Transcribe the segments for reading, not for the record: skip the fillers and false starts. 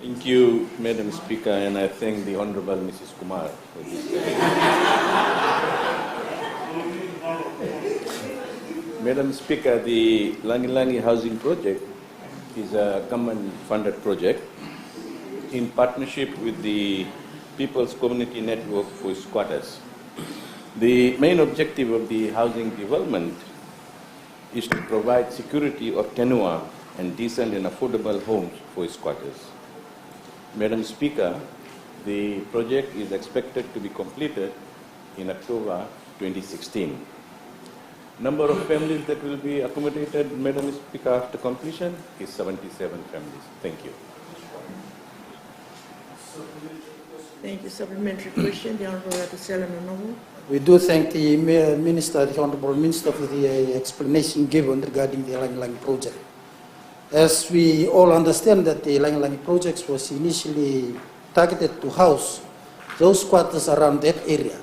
Thank you, Madam Speaker, and I thank the Honorable Mrs. Kumar for this. Madam Speaker, the Langi Langi Housing Project is a government-funded project in partnership with the People's Community Network for Squatters. The main objective of the housing development is to provide security of tenure and decent and affordable homes for squatters. Madam Speaker, the project is expected to be completed in October 2016. Number of families that will be accommodated, Madam Speaker, after completion is 77 families. Thank you. Thank you. Supplementary question, the Honorable Ratusela Nonovo. We do thank the Minister, the Honorable Minister, for the explanation given regarding the Langi Langi project. As we all understand that the Langi Langi project was initially targeted to house those squatters around that area.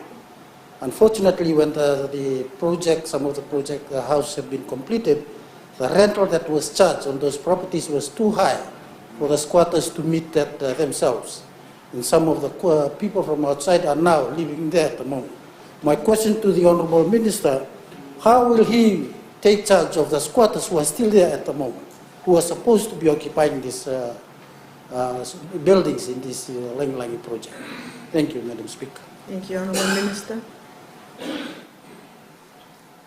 Unfortunately, when some of the project house have been completed, the rental that was charged on those properties was too high for the squatters to meet that themselves. And some of the people from outside are now living there at the moment. My question to the Honorable Minister, how will he take charge of the squatters who are still there at the moment, who are supposed to be occupying these buildings in this Langi Langi project? Thank you, Madam Speaker. Thank you, Honorable Minister.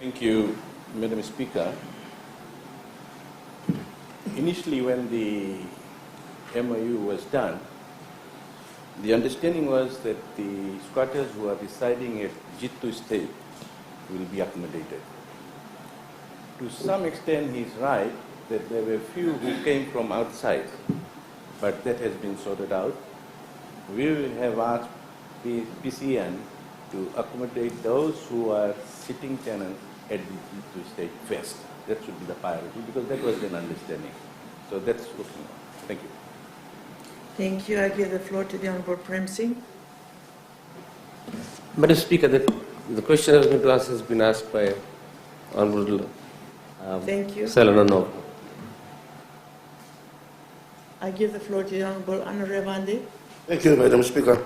Thank you, Madam Speaker. Initially, when the MOU was done, the understanding was that the squatters who are residing at Jittu Estate will be accommodated. To some extent, he's right that there were few who came from outside, but that has been sorted out. We will have asked PCN to accommodate those who are sitting tenants at the Jittu Estate first. That should be the priority because that was an understanding. So that's looking on. Thank you. Thank you. I give the floor to the Honorable Prem Singh. Madam Speaker, the question I was going to ask has been asked by Honorable Thank you. Selana. I give the floor to the Honorable Anna Revande. Thank you, Madam Speaker.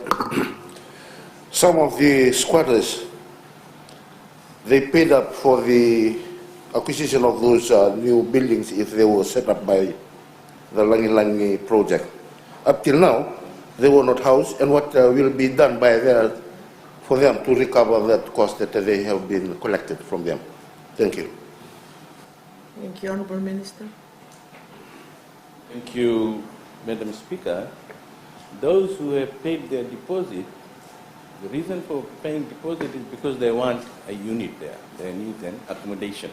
Some of the squatters, they paid up for the acquisition of those new buildings if they were set up by the Langi Langi project. Up till now, they were not housed, and what will be done for them to recover that cost that they have been collected from them? Thank you. Thank you, Honorable Minister. Thank you, Madam Speaker. Those who have paid their deposit, the reason for paying deposit is because they want a unit there. They need an accommodation.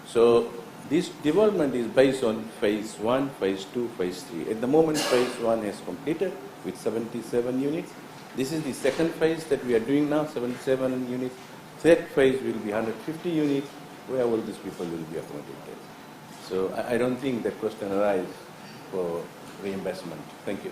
So this development is based on phase 1, phase 2, phase 3. At the moment, phase 1 has completed with 77 units. This is the second phase that we are doing now, 77 units. Third phase will be 150 units. Where all these people will be accommodated? So I don't think the question arises for reimbursement. Thank you.